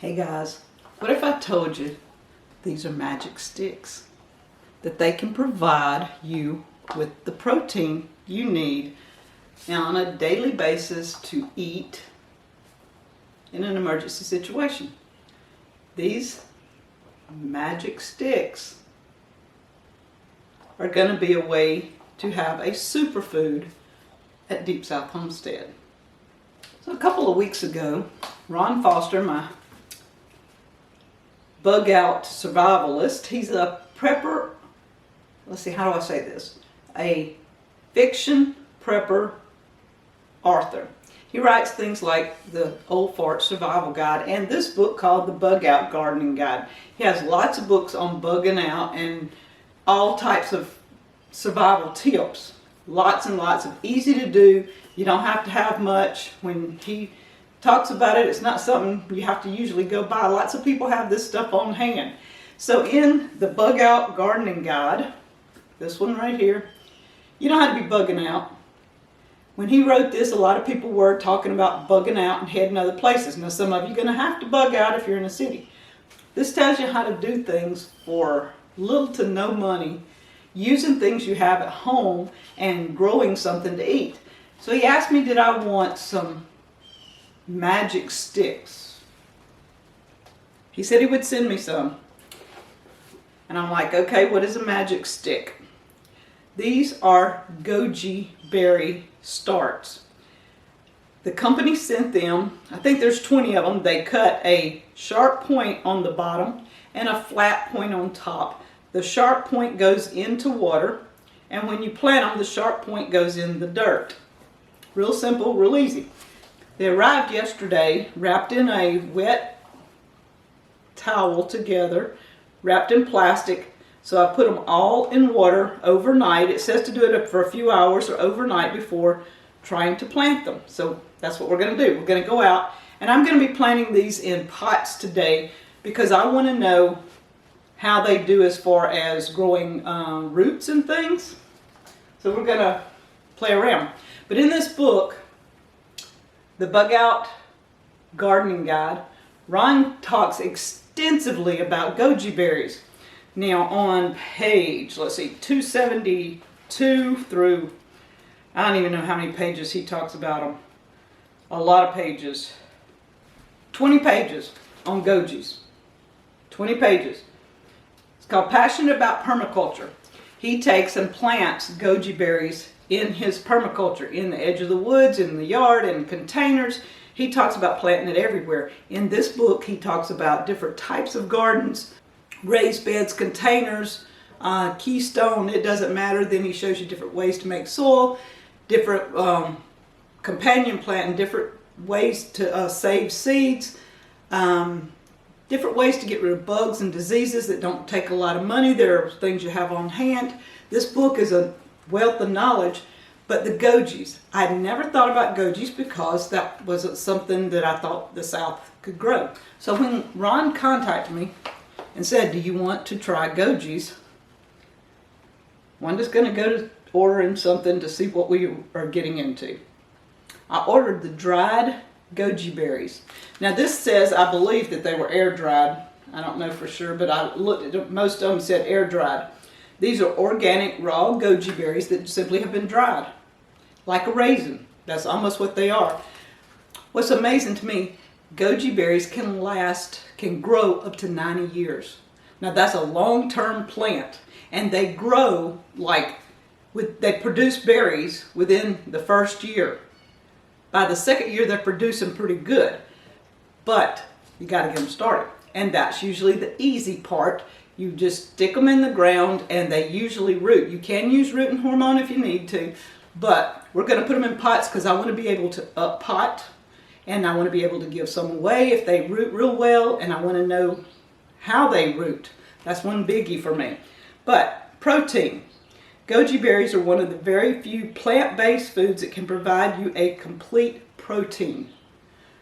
Hey guys, what if I told you these are magic sticks? That they can provide you with the protein you need on a daily basis to eat in an emergency situation. These magic sticks are going to be a way to have a superfood at Deep South Homestead. So a couple of weeks ago, Ron Foster, my bug out survivalist, he's a prepper, let's see, how do I say this? A fiction prepper author. He writes things like the Old Fart Survival Guide and this book called the Bug Out Gardening Guide. He has lots of books on bugging out and all types of survival tips. Lots and lots of easy to do. You don't have to have much. When he talks about it, it's not something you have to usually go buy. Lots of people have this stuff on hand. So in the Bug Out Gardening Guide, this one right here, you know how to be bugging out. When he wrote this, a lot of people were talking about bugging out and heading other places. Now some of you are going to have to bug out if you're in a city. This tells you how to do things for little to no money, using things you have at home and growing something to eat. So he asked me, did I want some magic sticks? He said he would send me some. And I'm like, okay, what is a magic stick? These are goji berry starts. The company sent them, I think there's 20 of them. They cut a sharp point on the bottom and a flat point on top. The sharp point goes into water, and when you plant them, the sharp point goes in the dirt. Real simple, real easy. They arrived yesterday, wrapped in a wet towel together, wrapped in plastic. So I put them all in water overnight. It says to do it for a few hours or overnight before trying to plant them. So that's what we're going to do. We're going to go out, and I'm going to be planting these in pots today because I want to know how they do as far as growing roots and things. So we're going to play around. But in this book, the Bug Out Gardening Guide, Ron talks extensively about goji berries. Now on page, let's see, 272 through, I don't even know how many pages he talks about them. A lot of pages. 20 pages on gojis. 20 pages. It's called Passionate About Permaculture. He takes and plants goji berries in his permaculture, in the edge of the woods, in the yard, in containers. He talks about planting it everywhere. In this book, he talks about different types of gardens, raised beds, containers, keystone, it doesn't matter. Then he shows you different ways to make soil, different companion planting, different ways to save seeds, different ways to get rid of bugs and diseases that don't take a lot of money. There are things you have on hand. This book is a wealth of knowledge. But the gojis, I had never thought about gojis because that wasn't something that I thought the South could grow. So when Ron contacted me and said, do you want to try gojis? Wanda's going to go to ordering something to see what we are getting into. I ordered the dried goji berries. Now this says, I believe that they were air dried. I don't know for sure, but I looked at it, most of them said air dried. These are organic raw goji berries that simply have been dried. Like a raisin. That's almost what they are. What's amazing to me, goji berries can grow up to 90 years. Now that's a long-term plant, and they grow they produce berries within the first year. By the second year, they're producing pretty good, but you got to get them started, and that's usually the easy part. You just stick them in the ground, and they usually root. You can use rooting hormone if you need to, but we're going to put them in pots because I want to be able to pot. And I want to be able to give some away if they root real well, and I want to know how they root. That's one biggie for me. But protein. Goji berries are one of the very few plant-based foods that can provide you a complete protein.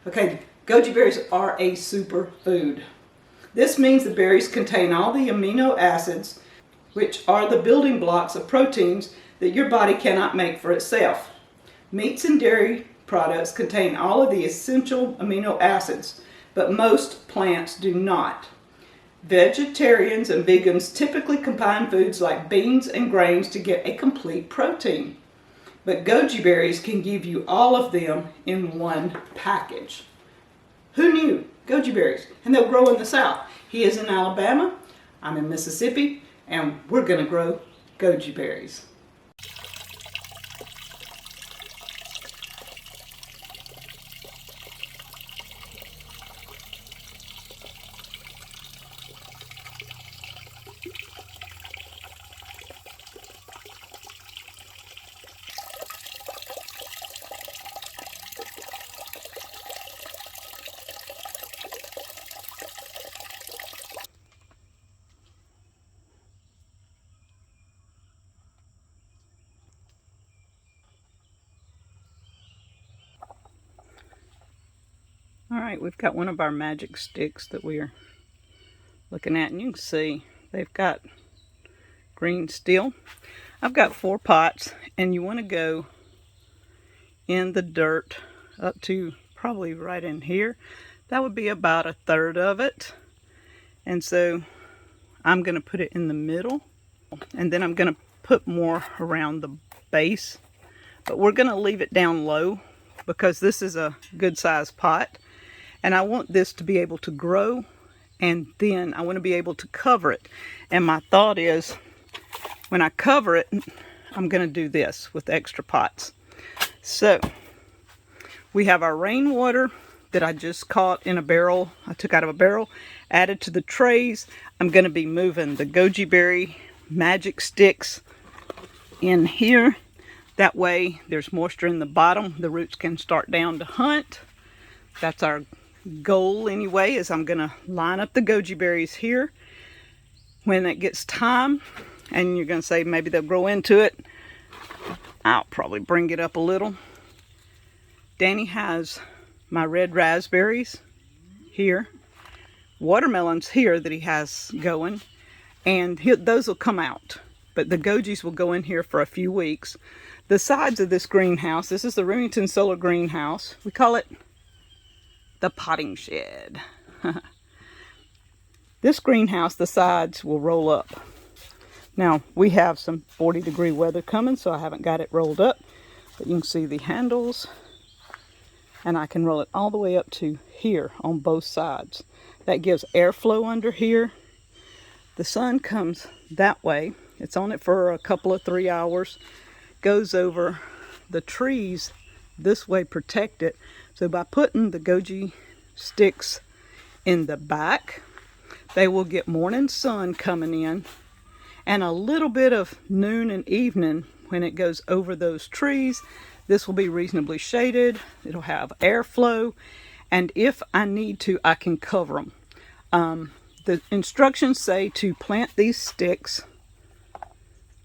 Okay, goji berries are a superfood. This means the berries contain all the amino acids, which are the building blocks of proteins that your body cannot make for itself. Meats and dairy products contain all of the essential amino acids, but most plants do not. Vegetarians and vegans typically combine foods like beans and grains to get a complete protein. But goji berries can give you all of them in one package. Who knew? Goji berries. And they'll grow in the South. He is in Alabama, I'm in Mississippi, and we're going to grow goji berries. Alright, we've got one of our magic sticks that we're looking at, and you can see they've got green still. I've got 4 pots, and you want to go in the dirt up to probably right in here. That would be about 1/3 of it. And so I'm going to put it in the middle, and then I'm going to put more around the base. But we're going to leave it down low because this is a good sized pot. And I want this to be able to grow, and then I want to be able to cover it. And my thought is, when I cover it, I'm going to do this with extra pots. So, we have our rainwater that I just caught in a barrel. I took out of a barrel, added to the trays. I'm going to be moving the goji berry magic sticks in here. That way, there's moisture in the bottom. The roots can start down to hunt. That's our goal anyway, is I'm going to line up the goji berries here. When it gets time, and you're going to say maybe they'll grow into it, I'll probably bring it up a little. Danny has my red raspberries here, watermelons here that he has going, and those will come out, but the gojis will go in here for a few weeks. The sides of this greenhouse, this is the Remington solar greenhouse. We call it the potting shed. This greenhouse, the sides will roll up. Now, we have some 40-degree weather coming, so I haven't got it rolled up. But you can see the handles, and I can roll it all the way up to here on both sides. That gives airflow under here. The sun comes that way. It's on it for a couple of 3 hours. Goes over the trees this way, protect it. So by putting the goji sticks in the back, they will get morning sun coming in, and a little bit of noon and evening when it goes over those trees. This will be reasonably shaded. It'll have airflow, and if I need to, I can cover them. The instructions say to plant these sticks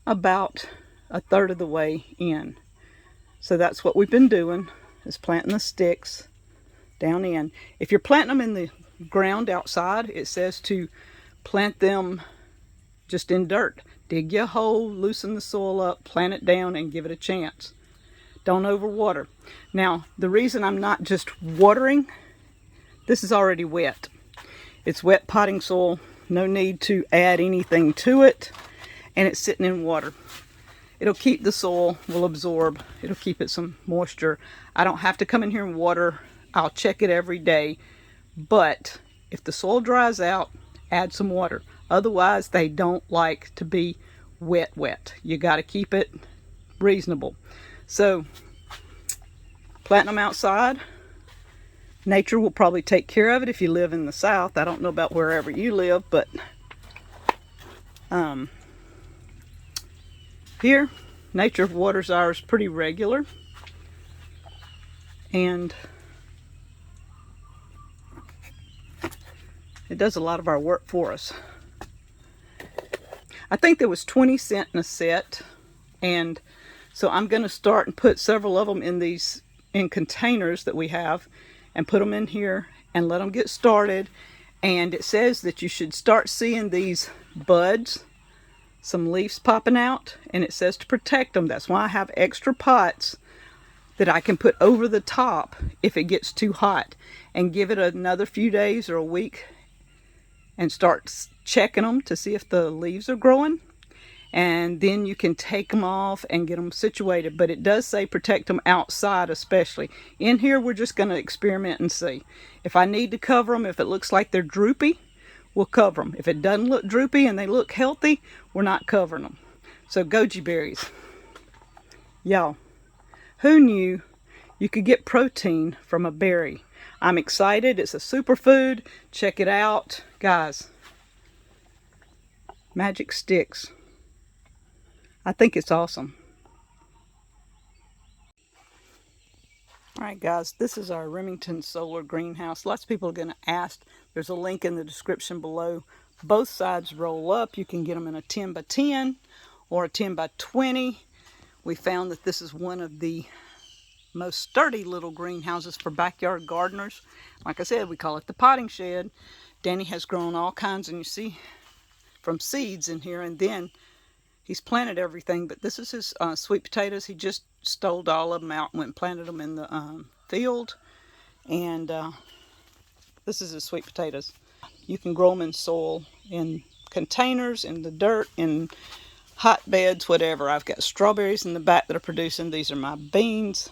about 1/3 of the way in. So that's what we've been doing, is planting the sticks down in. If you're planting them in the ground outside, it says to plant them just in dirt. Dig you a hole, loosen the soil up, plant it down, and give it a chance. Don't overwater. Now, the reason I'm not just watering, this is already wet. It's wet potting soil, no need to add anything to it, and it's sitting in water. It'll keep the soil, will absorb, it'll keep it some moisture. I don't have to come in here and water. I'll check it every day, but if the soil dries out, add some water. Otherwise, they don't like to be wet. You got to keep it reasonable. So, planting them outside. Nature will probably take care of it if you live in the South. I don't know about wherever you live, but here, nature waters ours pretty regular, and it does a lot of our work for us. I think there was 20 cents in a set, and so I'm going to start and put several of them in containers that we have, and put them in here and let them get started. And it says that you should start seeing these buds, some leaves popping out, and it says to protect them. That's why I have extra pots that I can put over the top if it gets too hot, and give it another few days or a week and start checking them to see if the leaves are growing. And then you can take them off and get them situated. But it does say protect them outside especially. In here we're just going to experiment and see. If I need to cover them, if it looks like they're droopy, we'll cover them. If it doesn't look droopy and they look healthy, we're not covering them. So goji berries. Y'all, who knew you could get protein from a berry? I'm excited. It's a superfood. Check it out. Guys, magic sticks. I think it's awesome. Alright guys, this is our Remington solar greenhouse. Lots of people are going to ask. There's a link in the description below. Both sides roll up. You can get them in a 10 by 10 or a 10 by 20. We found that this is one of the most sturdy little greenhouses for backyard gardeners. Like I said, we call it the potting shed. Danny has grown all kinds, and you see from seeds in here, and then he's planted everything, but this is his sweet potatoes. He just stole all of them out and went and planted them in the field. And this is his sweet potatoes. You can grow them in soil, in containers, in the dirt, in hotbeds, whatever. I've got strawberries in the back that are producing. These are my beans.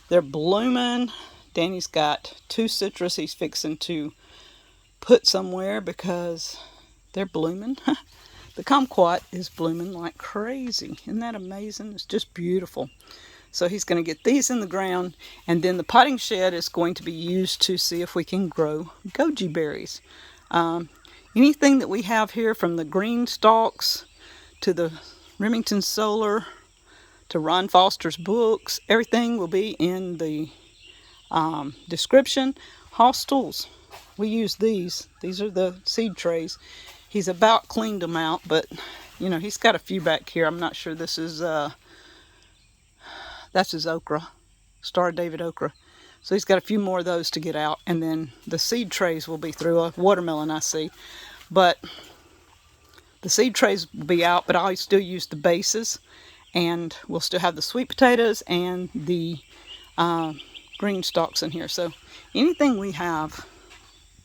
They're blooming. Danny's got 2 citrus he's fixing to put somewhere because they're blooming. The kumquat is blooming like crazy. Isn't that amazing? It's just beautiful. So he's going to get these in the ground, and then the potting shed is going to be used to see if we can grow goji berries. Anything that we have here, from the GreenStalks to the Remington solar to Ron Foster's books, everything will be in the description. Hostels, we use these. These are the seed trays. He's about cleaned them out, but you know, he's got a few back here. I'm not sure this is that's his okra, Star David okra. So he's got a few more of those to get out, and then the seed trays will be through. A watermelon I see, but the seed trays will be out, but I'll still use the bases, and we'll still have the sweet potatoes and the green stalks in here. So anything we have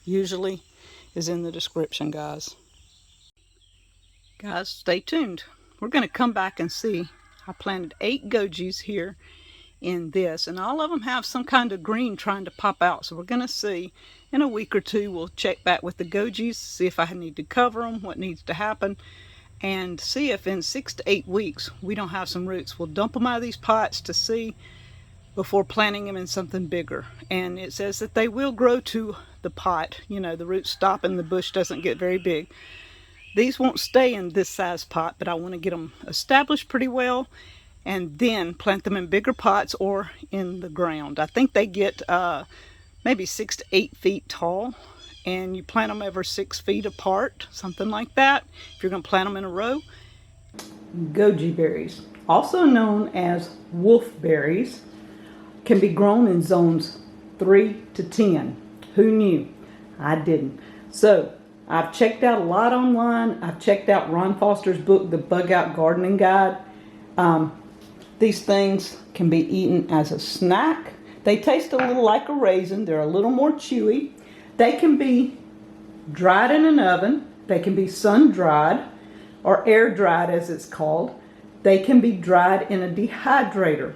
usually is in the description, guys. Guys, stay tuned. We're going to come back and see. I planted 8 gojis here in this, and all of them have some kind of green trying to pop out. So we're going to see in a week or two. We'll check back with the gojis, see if I need to cover them, what needs to happen, and see if in 6 to 8 weeks we don't have some roots. We'll dump them out of these pots to see before planting them in something bigger. And it says that they will grow to the pot. You know, the roots stop and the bush doesn't get very big. These won't stay in this size pot, but I want to get them established pretty well and then plant them in bigger pots or in the ground. I think they get maybe 6 to 8 feet tall, and you plant them every 6 feet apart, something like that, if you're going to plant them in a row. Goji berries, also known as wolfberries, can be grown in zones 3 to 10. Who knew? I didn't. So I've checked out a lot online. I've checked out Ron Foster's book, The Bug Out Gardening Guide. These things can be eaten as a snack. They taste a little like a raisin. They're a little more chewy. They can be dried in an oven. They can be sun-dried or air-dried, as it's called. They can be dried in a dehydrator.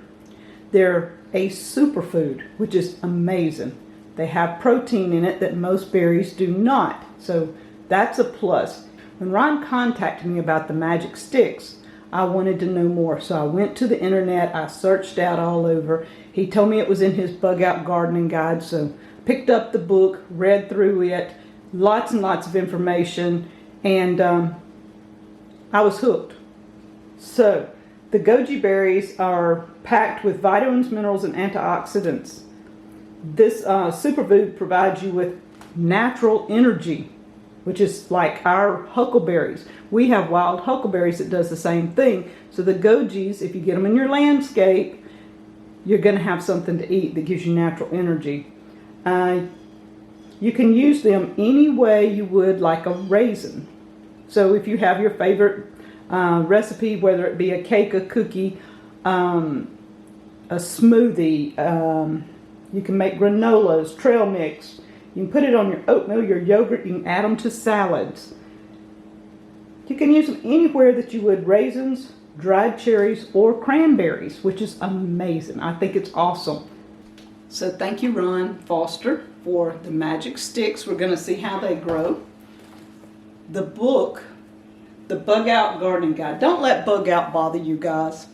They're a superfood, which is amazing. They have protein in it that most berries do not. So that's a plus. When Ron contacted me about the magic sticks, I wanted to know more. So I went to the internet. I searched out all over. He told me it was in his Bug Out Gardening Guide. So picked up the book, read through it, lots and lots of information, and I was hooked. So the goji berries are packed with vitamins, minerals, and antioxidants. This superfood provides you with natural energy, which is like our huckleberries. We have wild huckleberries that does the same thing. So the gojis, if you get them in your landscape, you're going to have something to eat that gives you natural energy. You can use them any way you would like a raisin. So if you have your favorite recipe, whether it be a cake, a cookie, a smoothie. You can make granolas, trail mix. You can put it on your oatmeal, your yogurt. You can add them to salads. You can use them anywhere that you would raisins, dried cherries, or cranberries, which is amazing. I think it's awesome. So thank you, Ron Foster, for the magic sticks. We're going to see how they grow. The book, the Bug Out Gardening Guide. Don't let bug out bother you guys.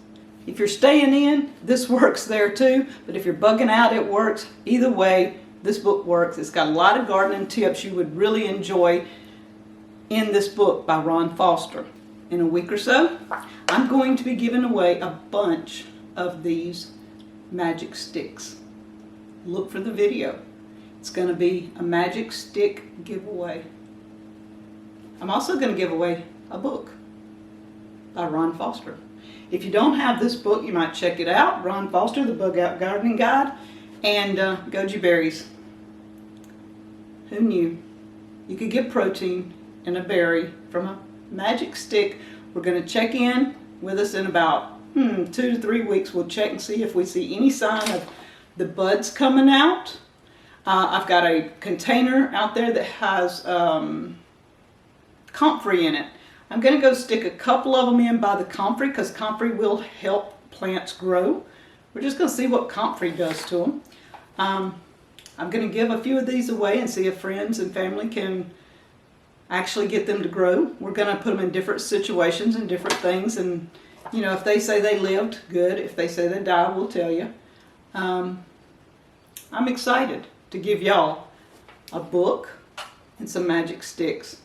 If you're staying in, this works there too. But if you're bugging out, it works. Either way, this book works. It's got a lot of gardening tips you would really enjoy in this book by Ron Foster. In a week or so, I'm going to be giving away a bunch of these magic sticks. Look for the video. It's going to be a magic stick giveaway. I'm also going to give away a book by Ron Foster. If you don't have this book, you might check it out. Ron Foster, The Bug Out Gardening Guide, and Goji Berries. Who knew? You could get protein in a berry from a magic stick. We're going to check in with us in about 2 to 3 weeks. We'll check and see if we see any sign of the buds coming out. I've got a container out there that has comfrey in it. I'm going to go stick a couple of them in by the comfrey because comfrey will help plants grow. We're just going to see what comfrey does to them. I'm going to give a few of these away and see if friends and family can actually get them to grow. We're going to put them in different situations and different things, and you know, if they say they lived, good. If they say they died, we'll tell you. I'm excited to give y'all a book and some magic sticks.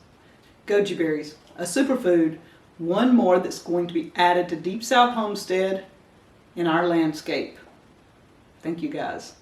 Goji berries, a superfood, one more that's going to be added to Deep South Homestead in our landscape. Thank you guys.